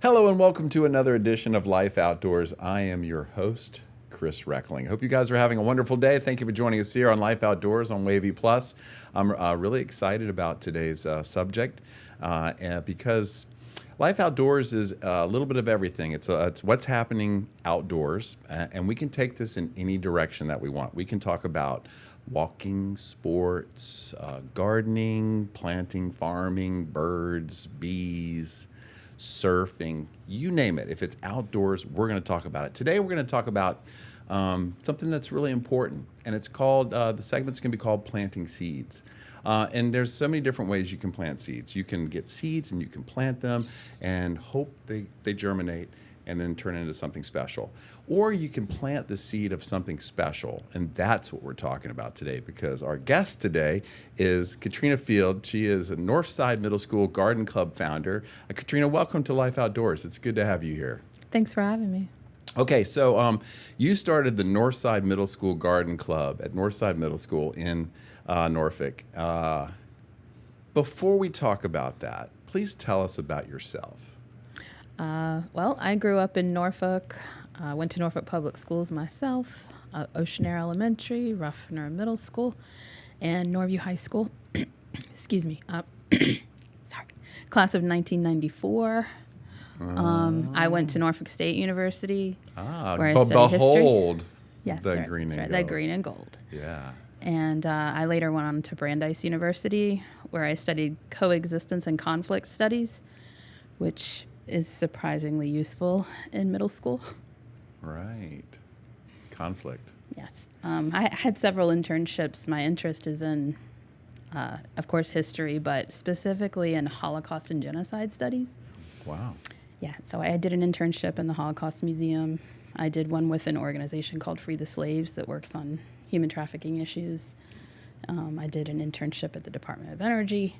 Hello and welcome to another edition of Life Outdoors. I am your host, Chris Reckling. Hope you guys are having a wonderful day. Thank you for joining us here on Life Outdoors on Wavy Plus. I'm really excited about today's subject because Life Outdoors is a little bit of everything. It's what's happening outdoors, and we can take this in any direction that we want. We can talk about walking, sports, gardening, planting, farming, birds, bees, surfing, you name it. If it's outdoors, we're going to talk about it. Today, we're going to talk about something that's really important, and it's called, the segment's going to be called Planting Seeds. And there's so many different ways you can plant seeds. You can get seeds and you can plant them and hope they germinate and then turn into something special. Or you can plant the seed of something special, and that's what we're talking about today, because our guest today is Katrina Field. She is a Northside Middle School Garden Club founder. Katrina, welcome to Life Outdoors. It's good to have you here. Thanks for having me. Okay, so you started the Northside Middle School Garden Club at Northside Middle School in Norfolk. Before we talk about that, please tell us about yourself. Well, I grew up in Norfolk. Went to Norfolk Public Schools myself, Ocean Air Elementary, Ruffner Middle School, and Norview High School. Excuse me. Sorry. Class of 1994. I went to Norfolk State University, where I studied history. Behold Yes, the right, green and right, gold. the green and gold. Yeah. And I later went on to Brandeis University, where I studied coexistence and conflict studies, which is surprisingly useful in middle school. Right. Conflict. Yes. I had several internships. My interest is in, of course, history, but specifically in Holocaust and genocide studies. Wow. Yeah, so I did an internship in the Holocaust Museum. I did one with an organization called Free the Slaves that works on human trafficking issues. I did an internship at the Department of Energy.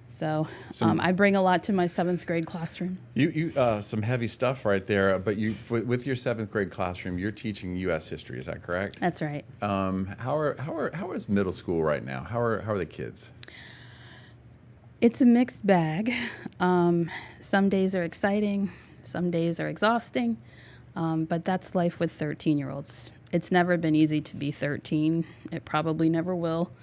So I bring a lot to my 7th grade classroom. You some heavy stuff right there, but you with your 7th grade classroom, you're teaching U.S. history. Is that correct? That's right. How is middle school right now? How are the kids? It's a mixed bag. Some days are exciting, some days are exhausting, but that's life with 13-year-olds. It's never been easy to be 13. It probably never will.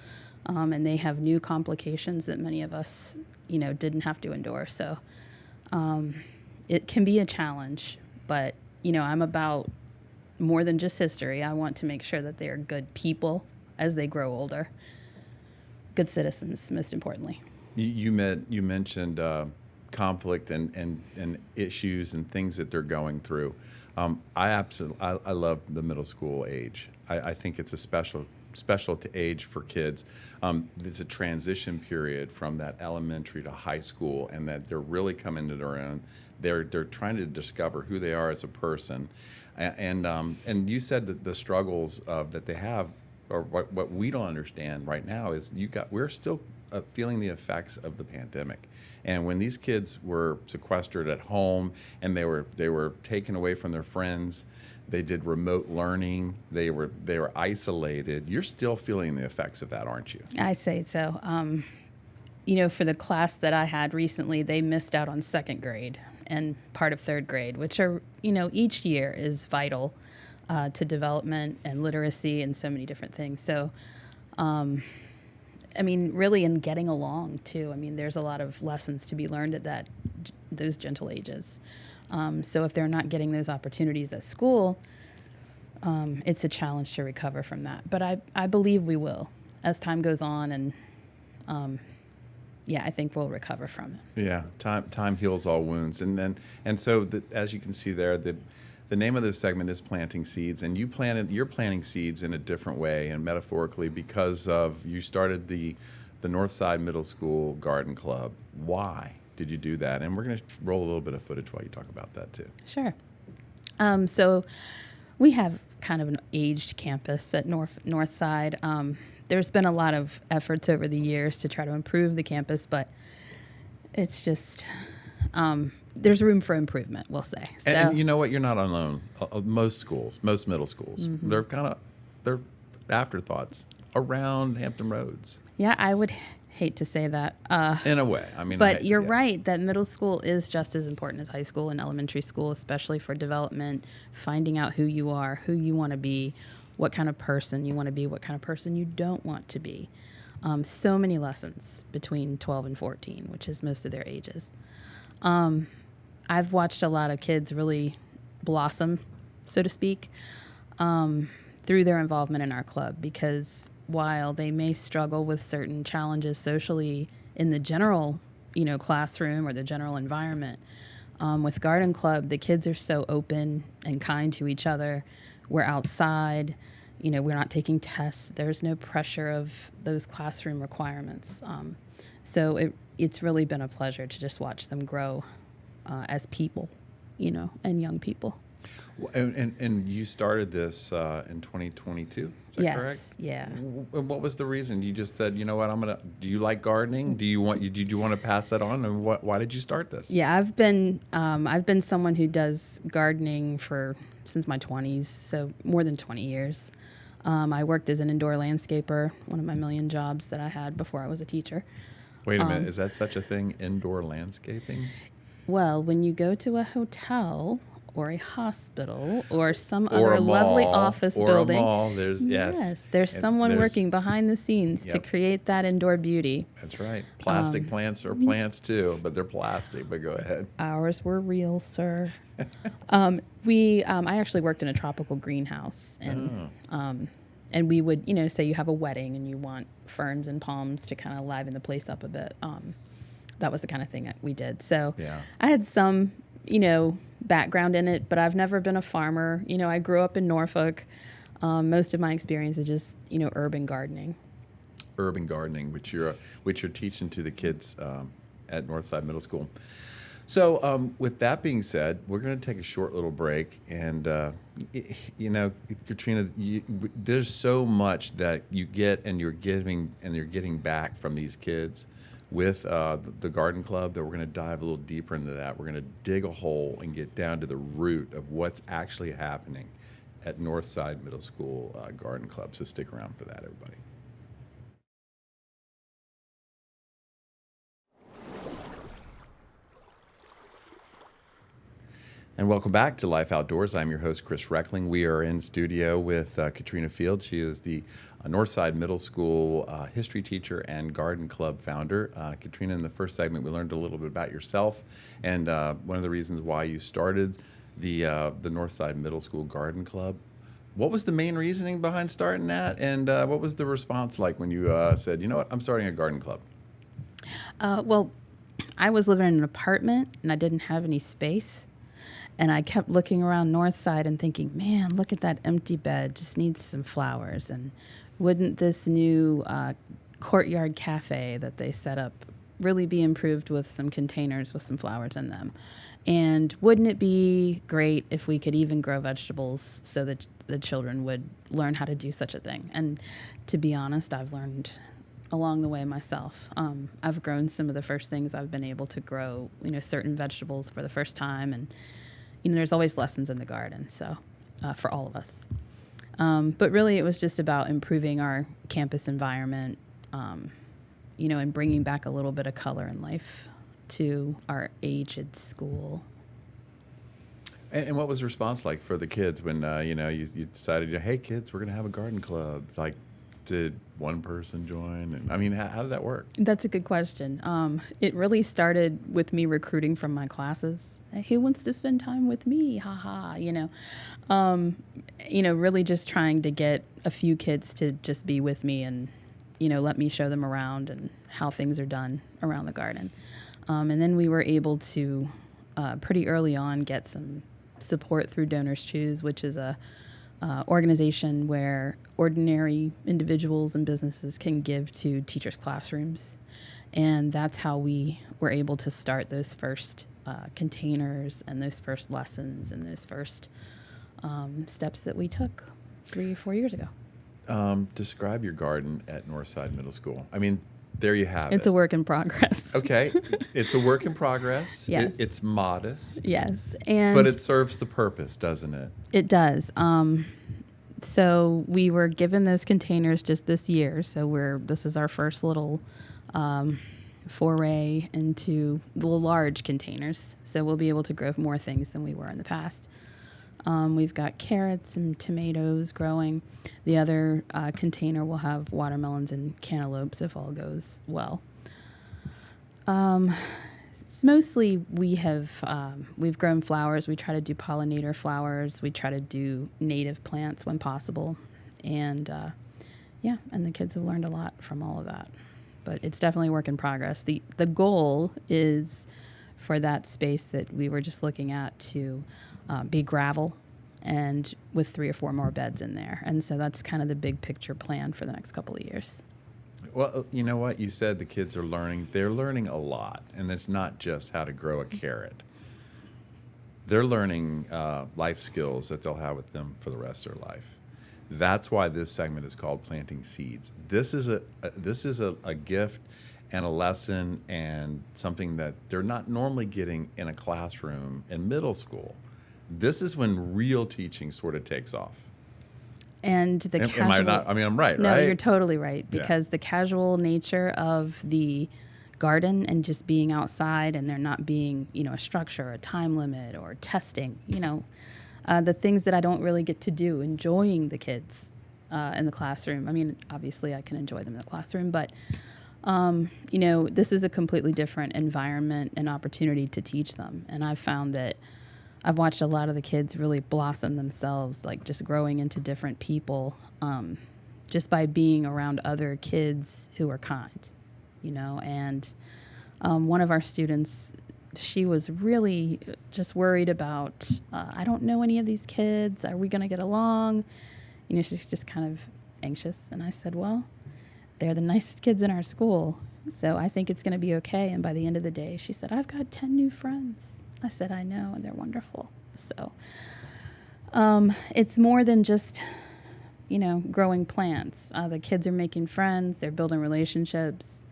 And they have new complications that many of us, didn't have to endure. So it can be a challenge, but, I'm about more than just history. I want to make sure that they are good people as they grow older. Good citizens, most importantly. You mentioned conflict and issues and things that they're going through. I love the middle school age. I think it's a special to age for kids. It's a transition period from that elementary to high school, and that they're really coming to their own. They're trying to discover who they are as a person, and you said that the struggles that they have, or what we don't understand right now is we're still feeling the effects of the pandemic. And when these kids were sequestered at home and they were taken away from their friends, they did remote learning, they were isolated. You're still feeling the effects of that, aren't you? I'd say so. For the class that I had recently, they missed out on 2nd grade and part of 3rd grade, which are, each year is vital to development and literacy and so many different things. So, really in getting along too. There's a lot of lessons to be learned at those gentle ages. So if they're not getting those opportunities at school, it's a challenge to recover from that. But I believe we will as time goes on, and I think we'll recover from it. Yeah, time heals all wounds, so as you can see there, the name of this segment is Planting Seeds, and you're planting seeds in a different way and metaphorically because of you started the Northside Middle School Garden Club. Why did you do that? And we're going to roll a little bit of footage while you talk about that too. Sure. So we have kind of an aged campus at Northside. There's been a lot of efforts over the years to try to improve the campus, but it's just there's room for improvement, we'll say. So, and you know what? You're not alone. Most middle schools, they're afterthoughts around Hampton Roads. Yeah, I would hate to say that. In a way. I mean, But you're right that middle school is just as important as high school and elementary school, especially for development, finding out who you are, who you want to be, what kind of person you want to be, what kind of person you don't want to be. So many lessons between 12 and 14, which is most of their ages. I've watched a lot of kids really blossom, so to speak, through their involvement in our club, because while they may struggle with certain challenges socially in the general, classroom or the general environment, with Garden Club, the kids are so open and kind to each other. We're outside, we're not taking tests. There's no pressure of those classroom requirements. So it's really been a pleasure to just watch them grow as people, and young people. And you started this in 2022, is that correct? Yes, yeah. What was the reason? You just said, you know what, do you like gardening? Did you want to pass that on? And why did you start this? Yeah, I've been someone who does gardening since my 20s, so more than 20 years. I worked as an indoor landscaper, one of my million jobs that I had before I was a teacher. Wait a minute, is that such a thing, indoor landscaping? Well, when you go to a hotel or a hospital or some Or other a lovely mall, office or building, a mall, there's there's And someone there's- working behind the scenes to Yep. create that indoor beauty. That's right. Plastic plants are plants too, but they're plastic. But go ahead. Ours were real, sir. I actually worked in a tropical greenhouse, and we would, say you have a wedding and you want ferns and palms to kind of liven the place up a bit. That was the kind of thing that we did. So Yeah. I had some, background in it, but I've never been a farmer. I grew up in Norfolk. Most of my experience is just, urban gardening. Urban gardening, which you're teaching to the kids at Northside Middle School. So with that being said, we're going to take a short little break, and Katrina, there's so much that you get and you're getting back from these kids with the Garden Club that we're going to dive a little deeper into that. We're going to dig a hole and get down to the root of what's actually happening at Northside Middle School Garden Club. So stick around for that, everybody. And welcome back to Life Outdoors. I'm your host, Chris Reckling. We are in studio with Katrina Field. She is the Northside Middle School history teacher and Garden Club founder. Katrina, in the first segment, we learned a little bit about yourself and one of the reasons why you started the Northside Middle School Garden Club. What was the main reasoning behind starting that, and what was the response like when you said, you know what, I'm starting a garden club? Well, I was living in an apartment and I didn't have any space. And I kept looking around Northside and thinking, man, look at that empty bed, just needs some flowers. And wouldn't this new courtyard cafe that they set up really be improved with some containers with some flowers in them? And wouldn't it be great if we could even grow vegetables so that the children would learn how to do such a thing? And to be honest, I've learned along the way myself. I've grown some of the first things I've been able to grow, certain vegetables for the first time. And there's always lessons in the garden, so for all of us. But really, it was just about improving our campus environment, and bringing back a little bit of color and life to our aged school. And what was the response like for the kids when you decided, hey kids, we're going to have a garden club? Like, did one person join? And I mean, how did that work? That's a good question. It really started with me recruiting from my classes. Hey, who wants to spend time with me? Ha ha. Really just trying to get a few kids to just be with me and let me show them around and how things are done around the garden. And then we were able to pretty early on get some support through Donors Choose, which is a organization where ordinary individuals and businesses can give to teachers' classrooms. And that's how we were able to start those first containers and those first lessons and those first steps that we took 3 or 4 years ago. Describe your garden at Northside Middle School. I mean, there you have it. It's a work in progress. Okay. It's a work in progress. Yes. It's modest. Yes. But it serves the purpose, doesn't it? It does. So we were given those containers just this year. So this is our first little foray into the large containers. So we'll be able to grow more things than we were in the past. We've got carrots and tomatoes growing. The other container will have watermelons and cantaloupes if all goes well. It's mostly we've grown flowers. We try to do pollinator flowers. We try to do native plants when possible. And and the kids have learned a lot from all of that. But it's definitely a work in progress. The goal is for that space that we were just looking at to be gravel and with 3 or 4 more beds in there. And so that's kind of the big picture plan for the next couple of years. Well, you know what? You said the kids are learning. They're learning a lot. And it's not just how to grow a carrot. They're learning life skills that they'll have with them for the rest of their life. That's why this segment is called Planting Seeds. This is a gift and a lesson and something that they're not normally getting in a classroom in middle school. This is when real teaching sort of takes off. And the casual, am I not? I mean, I'm right, no, right? you're totally right, because the casual nature of the garden and just being outside and there not being, a structure, a time limit, or testing, the things that I don't really get to do, enjoying the kids in the classroom. I mean, obviously I can enjoy them in the classroom, but, this is a completely different environment and opportunity to teach them. And I've found that I've watched a lot of the kids really blossom themselves, like just growing into different people, just by being around other kids who are kind, and one of our students, she was really just worried about, I don't know any of these kids. Are we going to get along? She's just kind of anxious. And I said, well, they're the nicest kids in our school, so I think it's going to be okay. And by the end of the day, she said, I've got 10 new friends. I said, I know, and they're wonderful. So it's more than just, growing plants. The kids are making friends. They're building relationships.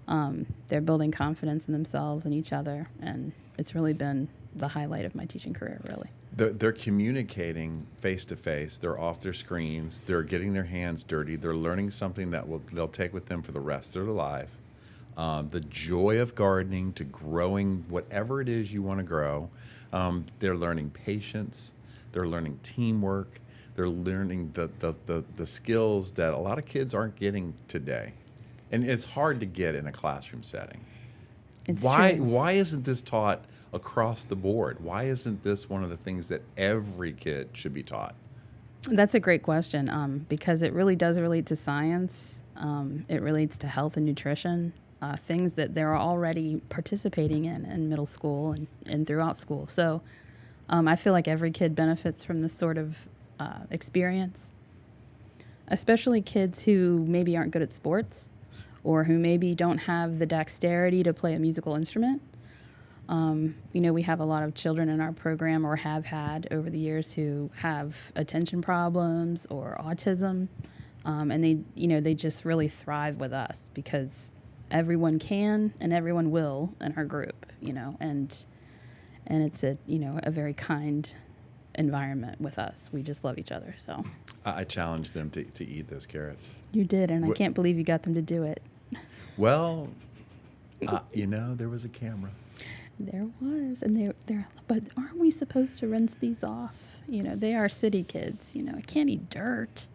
They're building confidence in themselves and each other. And it's really been the highlight of my teaching career, really. They're communicating face to face. They're off their screens. They're getting their hands dirty. They're learning something that they'll take with them for the rest of their life. The joy of gardening to growing whatever it is you want to grow. They're learning patience. They're learning teamwork. They're learning the skills that a lot of kids aren't getting today. And it's hard to get in a classroom setting. Why isn't this taught across the board? Why isn't this one of the things that every kid should be taught? That's a great question, because it really does relate to science. It relates to health and nutrition. Things that they're already participating in middle school and throughout school. So I feel like every kid benefits from this sort of experience, especially kids who maybe aren't good at sports or who maybe don't have the dexterity to play a musical instrument. We have a lot of children in our program, or have had over the years, who have attention problems or autism, and they just really thrive with us because everyone can and everyone will in our group, and it's a very kind environment with us. We just love each other. So I challenged them to eat those carrots. You did, and I can't believe you got them to do it. Well, there was a camera. There was, and but aren't we supposed to rinse these off? They are city kids. I can't eat dirt.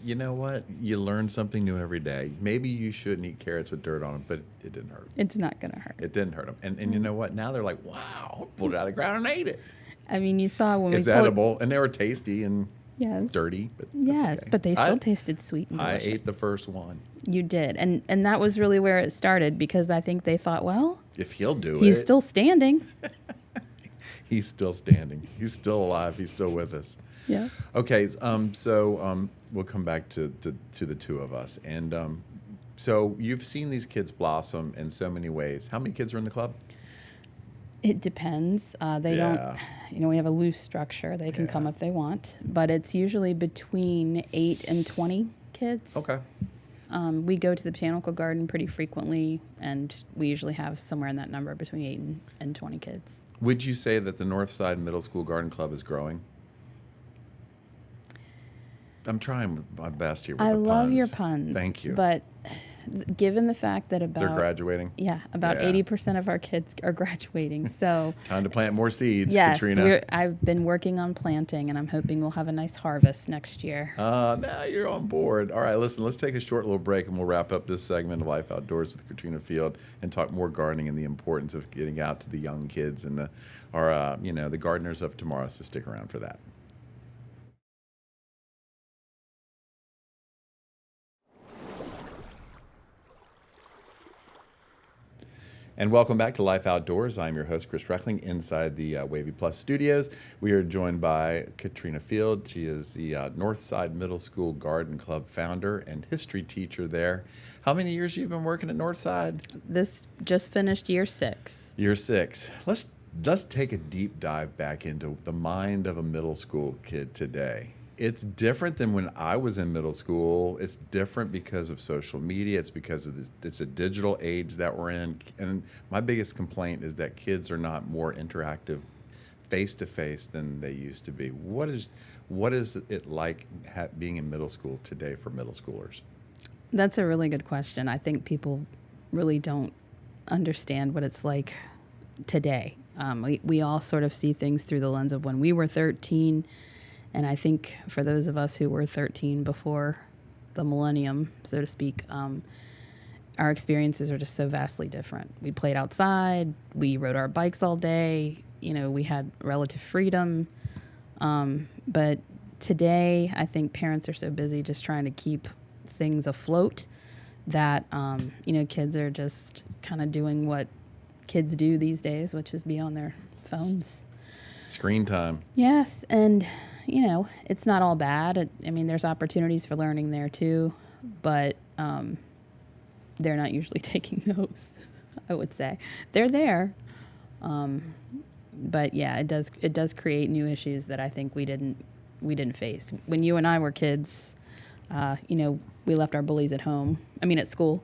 You know what? You learn something new every day. Maybe you shouldn't eat carrots with dirt on them, but it didn't hurt. It's not going to hurt. It didn't hurt them. And you know what? Now they're like, wow, I pulled it out of the ground and ate it. I mean, you saw when it's edible, and they were tasty and dirty. But yes, okay. but they still tasted sweet and delicious. I ate the first one. You did. And that was really where it started, because I think they thought, well, if he'll do it. He's still standing. He's still standing. He's still alive. He's still with us. Yeah. Okay. So we'll come back to the two of us. And so you've seen these kids blossom in so many ways. How many kids are in the club? It depends. They don't, we have a loose structure. They can come if they want, but it's usually between 8 and 20 kids. Okay. We go to the botanical garden pretty frequently, and we usually have somewhere in that number between 8 and 20 kids. Would you say that the Northside Middle School Garden Club is growing? I'm trying my best here with the puns. I love your puns. Thank you. But given the fact that They're graduating. about Yeah. 80% of our kids are graduating. So Time to plant more seeds, yes, Katrina. I've been working on planting, and I'm hoping we'll have a nice harvest next year. Now you're on board. All right, listen, let's take a short little break and we'll wrap up this segment of Life Outdoors with Katrina Field and talk more gardening and the importance of getting out to the young kids and the gardeners of tomorrow. So stick around for that. And welcome back to Life Outdoors. I'm your host, Chris Reckling, inside the Wavy Plus studios. We are joined by Katrina Field. She is the Northside Middle School Garden Club founder and history teacher there. How many years have you been working at Northside? This just finished year 6. Year 6. Let's take a deep dive back into the mind of a middle school kid today. It's different than when I was in middle school. It's different because of social media. It's because of it's a digital age that we're in. And my biggest complaint is that kids are not more interactive face to face than they used to be. What is it like being in middle school today for middle schoolers? That's a really good question. I think people really don't understand what it's like today. We all sort of see things through the lens of when we were 13. And I think for those of us who were 13 before the millennium, so to speak, our experiences are just so vastly different. We played outside. We rode our bikes all day. We had relative freedom. But today, I think parents are so busy just trying to keep things afloat that, kids are just kind of doing what kids do these days, which is be on their phones. Screen time. Yes, and it's not all bad. There's opportunities for learning there too, but they're not usually taking those, I would say. They're there, but yeah, it does create new issues that I think we didn't face. When you and I were kids, we left our bullies at school,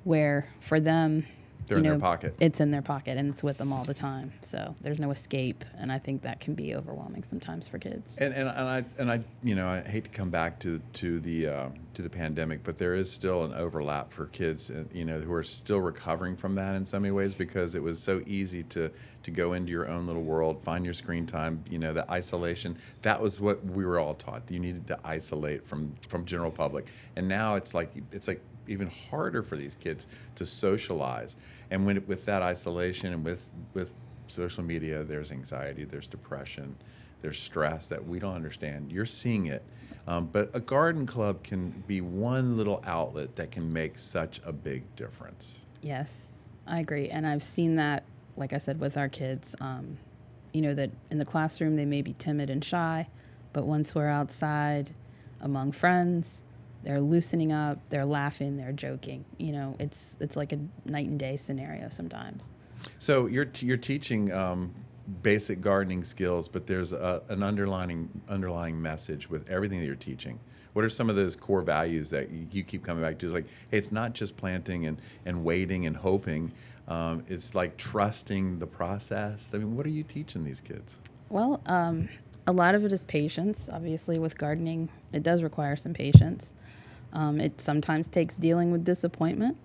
where for them, They're in their pocket. It's in their pocket, and it's with them all the time. So there's no escape, and I think that can be overwhelming sometimes for kids. And I hate to come back to the pandemic, but there is still an overlap for kids, who are still recovering from that in so many ways, because it was so easy to go into your own little world, find your screen time, the isolation. That was what we were all taught. You needed to isolate from general public, and now it's like even harder for these kids to socialize. And with that isolation and with social media, there's anxiety, there's depression, there's stress that we don't understand. You're seeing it. But a garden club can be one little outlet that can make such a big difference. Yes, I agree. And I've seen that, like I said, with our kids, that in the classroom they may be timid and shy, but once we're outside among friends, they're loosening up, they're laughing, they're joking. It's like a night and day scenario sometimes. So you're teaching basic gardening skills, but there's an underlying message with everything that you're teaching. What are some of those core values that you keep coming back to? It's like, hey, it's not just planting and waiting and hoping. It's like trusting the process. What are you teaching these kids? Well, a lot of it is patience. Obviously, with gardening, it does require some patience. It sometimes takes dealing with disappointment.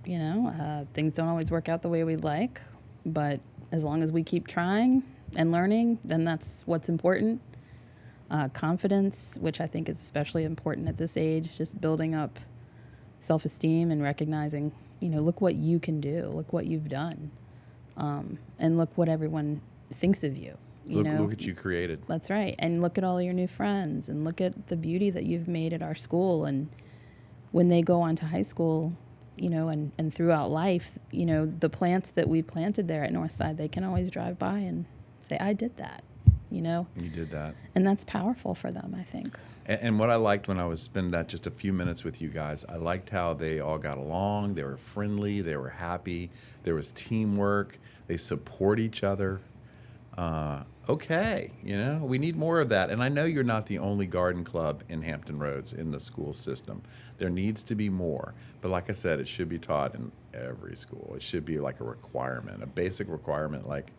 Things don't always work out the way we'd like, but as long as we keep trying and learning, then that's what's important. Confidence, which I think is especially important at this age, just building up self-esteem and recognizing, look what you can do, look what you've done, and look what everyone thinks of you. Look what you created. That's right. And look at all your new friends, and look at the beauty that you've made at our school. And when they go on to high school, and throughout life, the plants that we planted there at Northside, they can always drive by and say, I did that, You did that. And that's powerful for them, I think. And what I liked when I was spending that just a few minutes with you guys, I liked how they all got along. They were friendly. They were happy. There was teamwork. They support each other. Okay, we need more of that. And I know you're not the only garden club in Hampton Roads in the school system. There needs to be more. But like I said, it should be taught in every school. It should be like a requirement, a basic requirement like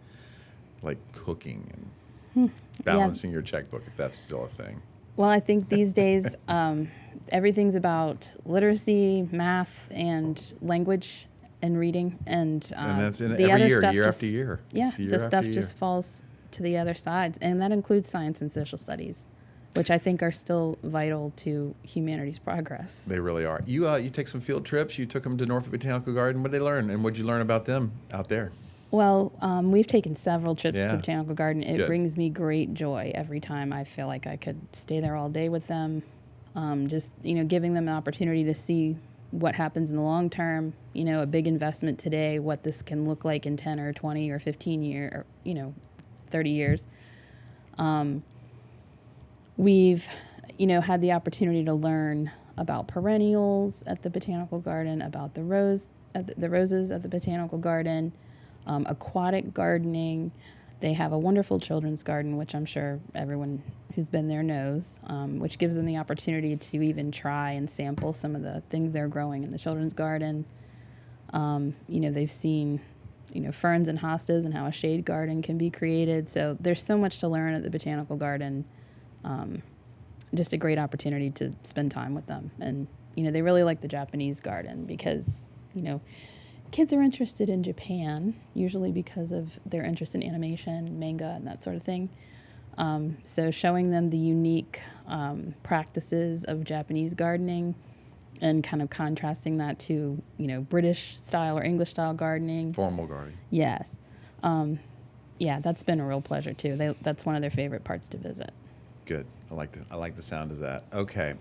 cooking and balancing your checkbook, if that's still a thing. Well, I think these days everything's about literacy, math, and language and reading, and that's in the every other year, stuff year just, after year. Yeah, It's year the after stuff year. just falls to the other side, and that includes science and social studies, which I think are still vital to humanity's progress. They really are. You take some field trips. You took them to Norfolk Botanical Garden. What did they learn, and what did you learn about them out there? Well, we've taken several trips to Yeah. the Botanical Garden. It Good. brings me great joy every time. I feel like I could stay there all day with them. Just, giving them an opportunity to see what happens in the long term, a big investment today, what this can look like in 10 or 20 or 15 years, or, 30 years. We've, had the opportunity to learn about perennials at the Botanical Garden, about the roses at the Botanical Garden, aquatic gardening. They have a wonderful children's garden, which I'm sure everyone who's been there knows, which gives them the opportunity to even try and sample some of the things they're growing in the children's garden. They've seen, ferns and hostas and how a shade garden can be created. So there's so much to learn at the Botanical Garden. Just a great opportunity to spend time with them. And, they really like the Japanese garden because, kids are interested in Japan, usually because of their interest in animation, manga, and that sort of thing. So showing them the unique practices of Japanese gardening and kind of contrasting that to, British style or English style gardening. Formal gardening. Yes. Yeah, that's been a real pleasure too. That's one of their favorite parts to visit. Good. I like the sound of that. Okay.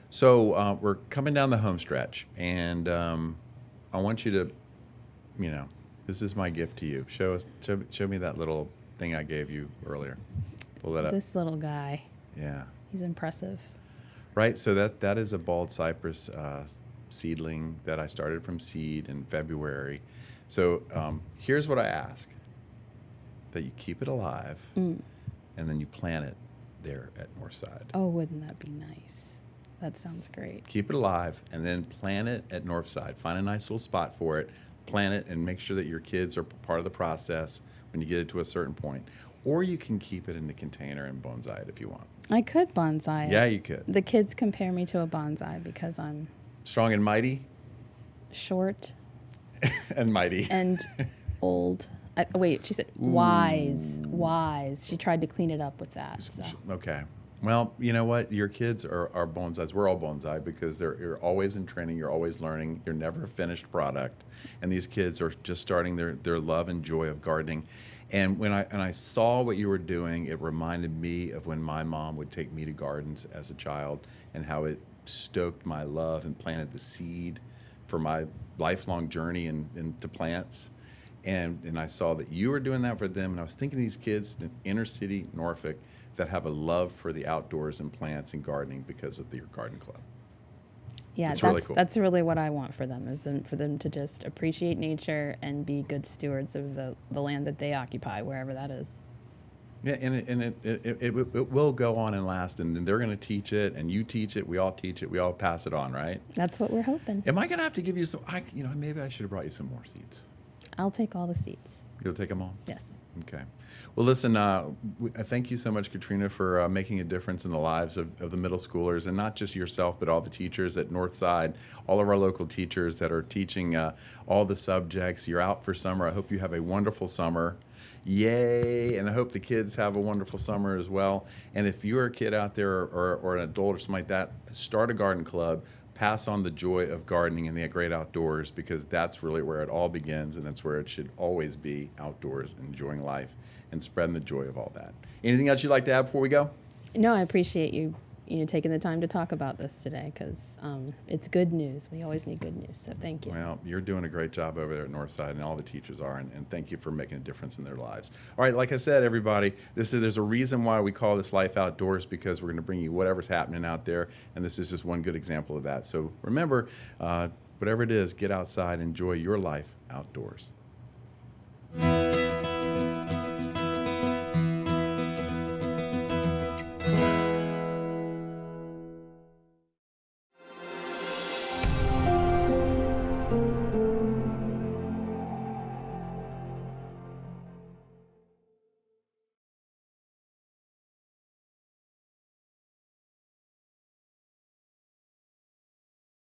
So we're coming down the home stretch, and I want you to, this is my gift to you. Show me that little thing I gave you earlier. Pull that up. This little guy, Yeah. he's impressive. Right. So that is a bald cypress seedling that I started from seed in February. So here's what I ask: that you keep it alive, and then you plant it there at Northside. Oh, wouldn't that be nice? That sounds great. Keep it alive, and then plant it at Northside. Find a nice little spot for it, plant it, and make sure that your kids are part of the process when you get it to a certain point. Or you can keep it in the container and bonsai it if you want. I could bonsai it. Yeah, you could. The kids compare me to a bonsai because I'm Strong and mighty short and mighty. and old. Wait, she said wise. Wise. She tried to clean it up with that. So. Okay. Well, you know what? Your kids are bonsais. We're all bonsai because you're always in training. You're always learning. You're never a finished product. And these kids are just starting their love and joy of gardening. And when I saw what you were doing, it reminded me of when my mom would take me to gardens as a child and how it stoked my love and planted the seed for my lifelong journey into plants. And I saw that you were doing that for them. And I was thinking of these kids in inner city Norfolk that have a love for the outdoors and plants and gardening because of your garden club. Yeah, It's really cool. That's really what I want for them, is for them to just appreciate nature and be good stewards of the land that they occupy, wherever that is. Yeah, and it will go on and last, and then they're going to teach it, and you teach it, we all teach it, we all pass it on, right? That's what we're hoping. Am I going to have to give you some? Maybe I should have brought you some more seeds. I'll take all the seats. You'll take them all? Yes. Okay. Well, listen, thank you so much, Katrina, for making a difference in the lives of the middle schoolers, and not just yourself, but all the teachers at Northside, all of our local teachers that are teaching all the subjects. You're out for summer. I hope you have a wonderful summer. Yay. And I hope the kids have a wonderful summer as well. And if you're a kid out there or an adult or something like that, start a garden club. Pass on the joy of gardening and the great outdoors, because that's really where it all begins, and that's where it should always be, outdoors, enjoying life and spreading the joy of all that. Anything else you'd like to add before we go? No, I appreciate you taking the time to talk about this today, because it's good news. We always need good news, so thank you. Well, you're doing a great job over there at Northside, and all the teachers are, and thank you for making a difference in their lives. All right, like I said, everybody, there's a reason why we call this Life Outdoors, because we're going to bring you whatever's happening out there, and this is just one good example of that. So remember, whatever it is, get outside, enjoy your life outdoors.